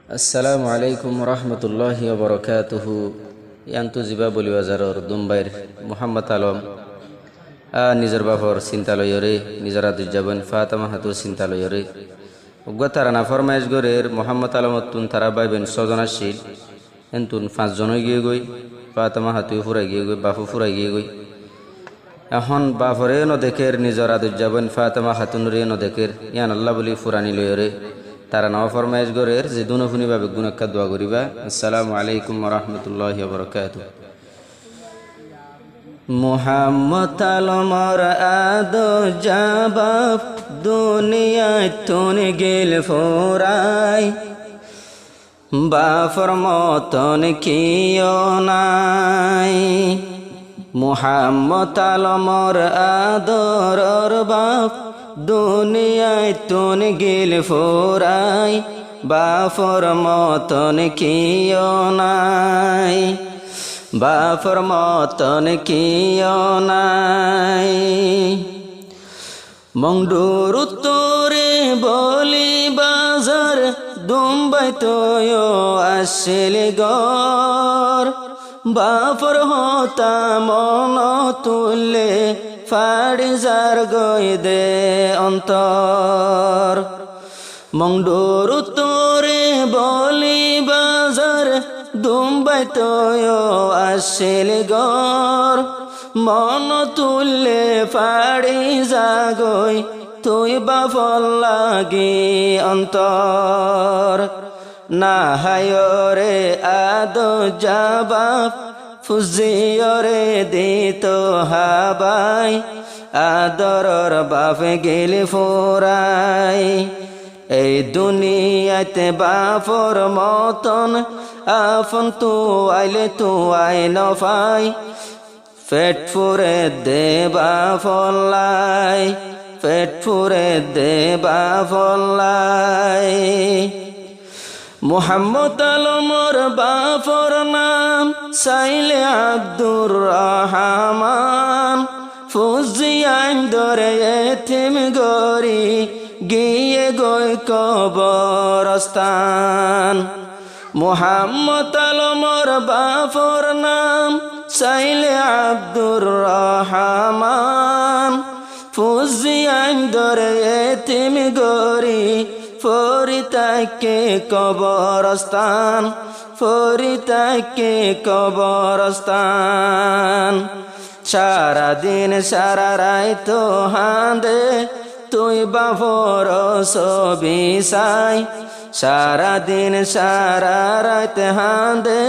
আসসালামু আলাইকুম রহমতুল্লাহি বরকাতুহু। ইয়ান্তু জিবা বলি বাজারর দুম্বাইর মোহাম্মদ আলম নিজের বাপর চিন্তালয়রে নিজের আদুজ্জাবন ফাতেমা হাতুর চিন্তালয়রে উগ্র তারা না ফরমাইশ গরের মোহাম্মদ আলমতুন তারা বাইবেন ছজন আসছিল এন্তুন 5 জন গিয়ে গই ফাতেমা হাতুই ফুরাই গিয়ে গই বাপু ফুরাই গিয়ে গই এখন বাপরে নদেকের নিজের আদুজ্জাবন ফাতেমা হাতুনরে নদেকের ইয়ান আল্লাহ বলি ফুরানি লয়রে তারা নামা ফরমাইশ গরের যে দুনফুনিভাবে গুণাক্ষা দোয়া করিবা। আসসালামু আলাইকুম রহমতুল্লাহি বরকাতুহু। মুহাম্মদ আলমর আদো জাবাব দুনিয়ায় তুন গেল ফোরাই বাফর মতন কিও নাই। মুহাম্মদ আলমর আদরর বাপ দুনিয়ায় তুন গেল ফোরাই বাফর মতন কিও নাই বাফর মতন কিও নাই। মংডুর উত্তরে বলি বাজার দুম্বাই তোয় আসিল গর বাফর হতা মন তুললে ফাড়ি যার গই দে অন্তর। মংডুর উত্তরে বলি বাজার দুম্বাই তোয় আসিল গর মন তুললে ফাড়ি যাগই তুই বাফল লাগি অন্তর। না হায়রে আদো জাবাব ফুজিয়রে দিত হাবাই আদরর বাপে গেলি ফোরাই। এই দুনিয়াতে বাপর মতন আপন তু আইলে তু আই নফাই পেট ফুরে দে বাফলাই পেট ফুরে দে বাফলাই। মুহাম্মদ আলমর বাপর নাম সাইলে আব্দুর রহমান ফুজিয়ান দরে এতিম গরি গিয়ে গই কবরস্থান। মুহাম্মদ আলমর বাপর নাম সাইলে আব্দুর রহমান ফুজিয়ান দরে এতিম গরি ফরিতাকে কবরস্থান ফরিতাকে কবরস্থান। সারাদিন সারা রাত হাঁদে তুই বাফর ছবি সাই সারাদিন সারা রাত হাঁদে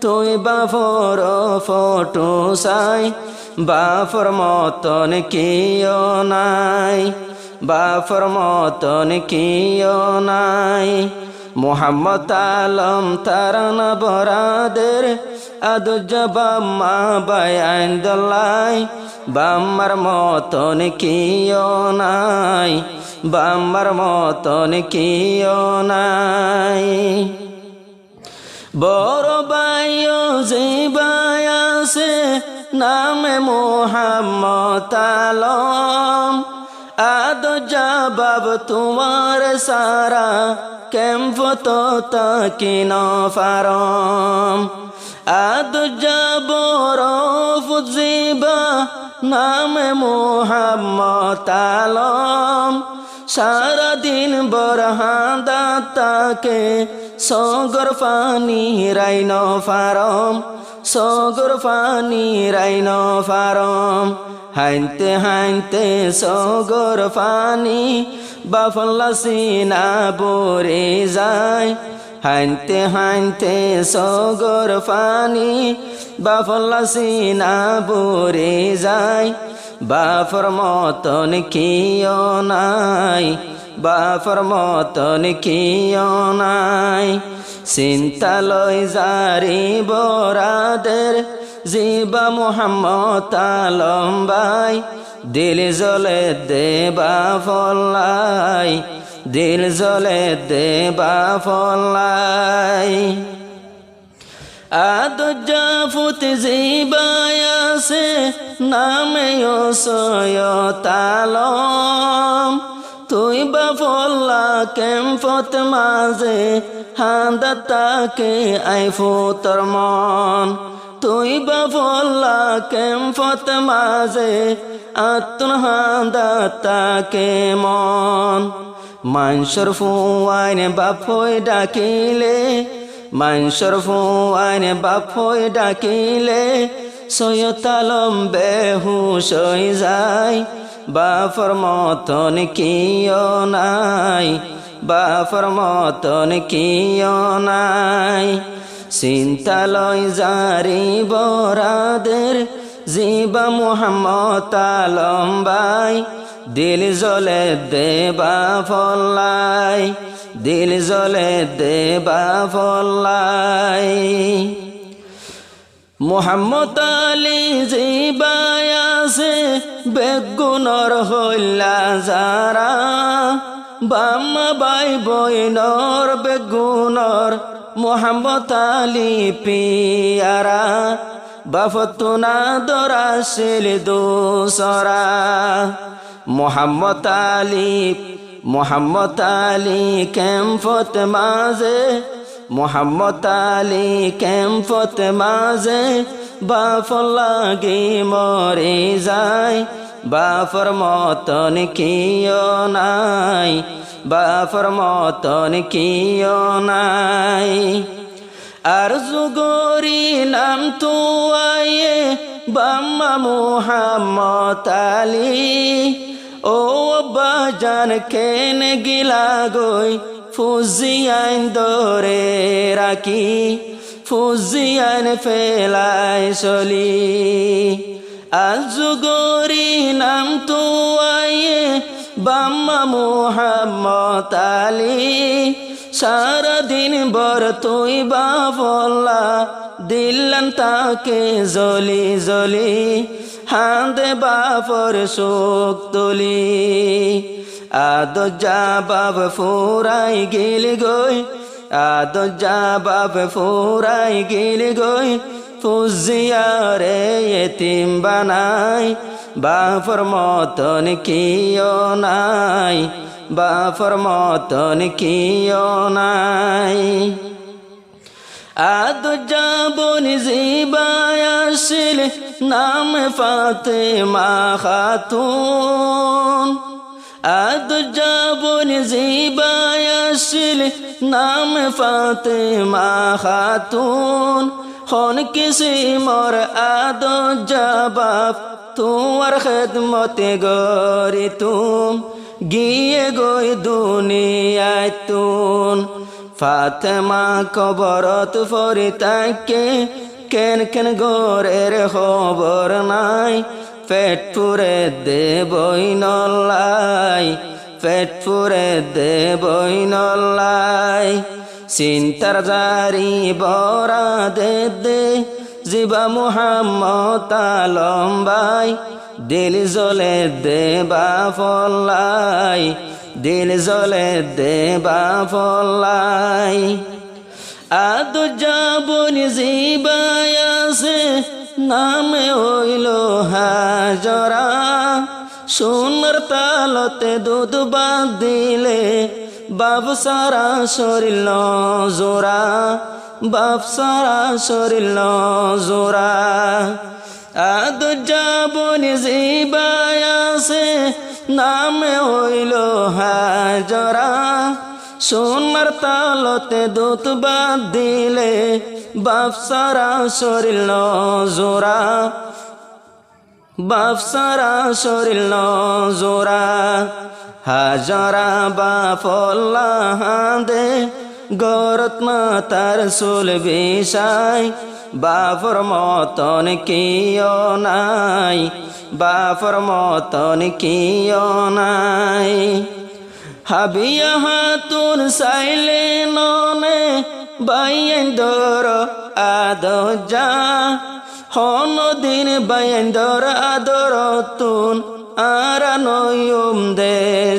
তুই বাফর ফটো সাই বাফর মতন কিও নাই বাফর মতন কিও নাই। মুহাম্মদ আলম তারান বরাদের আদু জবাব মা বায়ান দলাই বাম্মার মতন কিও নাই বাম্মার মতন কিও নাই। বড় বাইও জিবাই আছে নামে মুহাম্মদ আলম আদো জবাব তোমার সারা কেম্প তো তাকিন ফারম আদো জবর ফুজিবা নামে মুহাম্মদ আলম সারাদিন বরহাদা তাকে সগর পানি রাইন ফারম সগর পানি রাইন ফারম। হাইনতে হাইনতে সগর পানি বাফল্লা সিনা বরে যায় হাইনতে হাইনতে সগর পানি বাফল্লা সিনা বরে যায় বাফর মতন কিও নাই বাফর মতন কিও নাই। চিন্তালয় জারি বরাদের জিবা মুহাম্মদ আলম বাই দিল জলে দে বাফলাই দিল জলে দে বাফলাই। আদো জাফুত জিবাই আছে নামে সৈয়দ আলম তুই বাফল্লা কেম্পত মাঝে হান্দাতাকে আইফু তোর মন তুই বাফল্লা কেম্পত মাঝে আত্মন হান্দাতাকে মন মানসর ফুয়াইনে বাফই ডাকিলে মানসর ফুয়াইনে বাফই ডাকিলে সৈয়তালম বেহুশ হয়ে যায় বাফর মতন কিয় নাই বাফর মতন কিয় নাই চিন্তালয় জারি বরাদের জিবা মুহাম্মদ আলম ভাই দিল জ্বলে দে বাফল্লাই দিল জ্বলে দে বাফল্লাই মুহাম্মদ আলী জিবায় আছে বেগুনর হইলা যারা বাম্মা বাই বইনর বেগুনর মুহাম্মদ আলী পিয়ারা বাফতুনা দরাসিল দুসরা মুহাম্মদ আলী কেম্পত মাঝে মুহাম্মদ আলী কেম্পত মাঝে বাফর লাগি মরে যায় বাফর মতন কিয় নাই বাফর মতন কিয় নাই আর যুগরি নাম তো আয়ে বাম্মা মুহাম্মদ আলী ও বাজান কেন গিলা গই ফুজিয়াইন দরে রাখি ফুজিয়াইন ফেলাই চলি আজগরি নাম তো আয়ে বাম্মা মুহাম্মদ আলী সারাদিন বর তুই বাফল্লা দিল্লান তাকে জলি জলি হাঁদে বাফর শোক তুলি আদ জাবাব ফুরাই গিল গই আদ জাবাব ফুরাই গিল গই ফুজিয়ারে এতিম বানাই বাফর মতন কিয় নাই বাফর মতন কিয় নাই আদ জাবন জিবায় আসিল নাম ফাতেমা খাতুন আদ জাবন জিবায় আসিল নাম ফাতেমা খাতুন হন কিসি মোর আদ জবাব তোমার খেদমতে গরি তুম গিয়ে গই দুনিয়ায় তুন ফাতেমা কবরত ফরি তাকে কেন কেন গোরের খবর নাই পেট পুরে দেবই নলাই পেট পুরে দেবই নলাই চিন্তার জারি বরা দে দে জিবা মুহাম্মদ আলম ভাই দিল জ্বলে দে বাফল্লাই দিল জ্বলে দে বাফল্লাই আদ জাবন জিবায় আছে নামে হইল হাজরা সোনার তালতে দুধ বাদ দিলে বাপ সারা শরীর জোড়া বাপ সারা শরীর জোড়া আদ জাবন জিবায় আছে নামে হইল হাজরা সোনার তালতে দুধ বাদ দিলে বাপ সারা শরীর জোড়া বাপ সারা শরীর জোড়া হাজারা বাফল্লা হাঁদে গরত মাতার চুল বিষাই বাফর মতন কিয় নাই বাফর মতন কিয় নাই হাবিয়া হাতুন চাইলে ননে বাইন্দর আদজা হনদিন বাইন্দর আদর তুন আরানয়ুম দে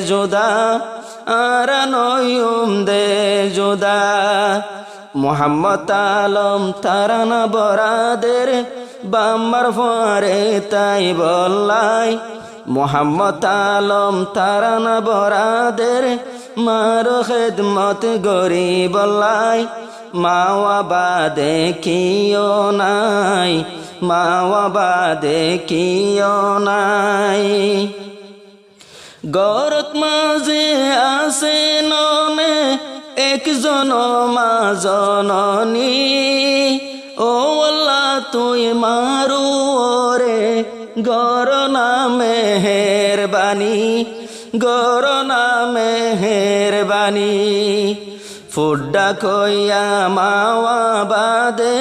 জোদা আরানয়ুম দে জোদা মুহাম্মদ আলম তারানা বরাদের বাম্মার ফারে তাই বললাই মোহাম্মদ আলম তারানা বরাদের মার খেদমত গরিবল্লাই মাওয়া বাদে কিও নাই মাওয়া বাদে কিও নাই গরত মাঝে আছে ননে একজন মা জননী ও আল্লাহ তুই মারু ওরে গর নামে মেহেরবানি গর নামে মেহেরবানি ফুড্ডা কইয়া মাওয়া বাদে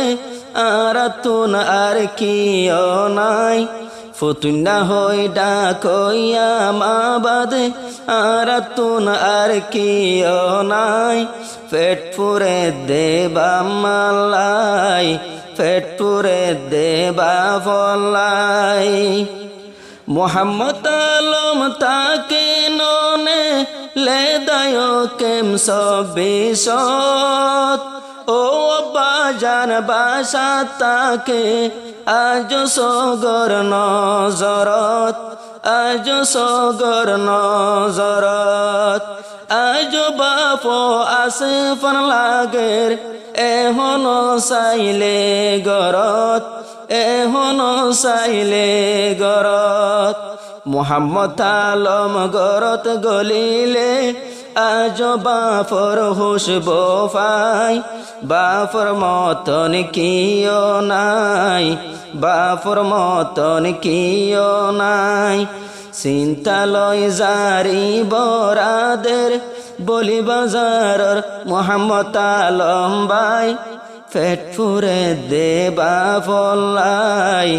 আর তুন আর কিও নাই ফুতুন্না হই ডাকইয়া মা বাদে আর তুন আর কিও নাই পেট পুরে দেবা মালাই পেট পুরে দেবা ফলাই মোহাম্মদ আলম তাকে ননে লে দায় কেম সবিশত ও বাজান বাসা তাকে আজ সগর নজরত আজ সগর নজরত আজ বাপ আসফন লাগের এহন চাইলে গরত এহন চাইলে গরত মোহাম্মদ আলম গরত গলিলে আজ বাপর হুসব পাই বাপর মতন কিও নাই বাপর মতন কিও নাই চিন্তা লয় জারি বরাদের বলি বাজারর মোহাম্মদ আলম বাই পেট পুরে দেবা ফলাই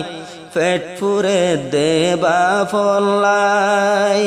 পেট পুরে দেবা ফলাই।